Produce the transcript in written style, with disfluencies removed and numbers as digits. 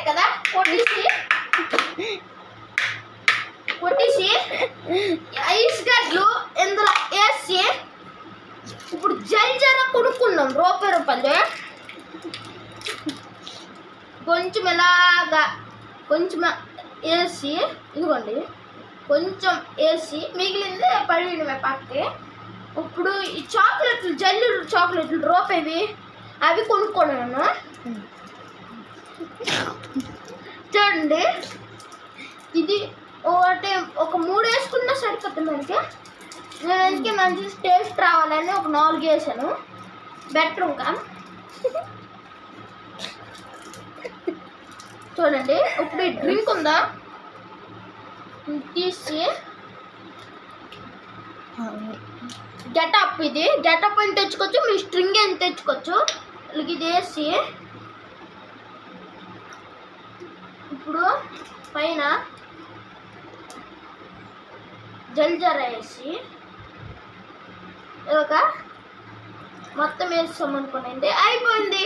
కదా కొట్టేసి ఐస్ గడ్డలు ఇందులో వేసి ఇప్పుడు జల్జర కొనుక్కున్నాం రూపాయలు కొంచెం ఇలాగా కొంచెం వేసి ఇదిగోండి కొంచెం వేసి మిగిలింది పడినమే పక్కకి. ఇప్పుడు ఈ చాక్లెట్లు జల్లు చాక్లెట్లు రూపాయి అవి కొనుక్కున్నాను చూడండి. ఇది ఒక 3 వేసుకున్నా సరిపోతుంది మనకి. నేను అందుకే మంచి టేస్ట్ రావాలని ఒక 4 వేసాను. బెటర్ ఇంకా చూడండి. ఇప్పుడు ఈ డ్రింక్ ఉందా తీసి గెటప్, ఇది గెటప్ అని తెచ్చుకోవచ్చు, మీ స్ట్రింగ్ అని తెచ్చుకోవచ్చు. ఇది వేసి ఇప్పుడు పైన జల్జర వేసి ఒక మొత్తం వేస్తాం అనుకునేది అయిపోయింది.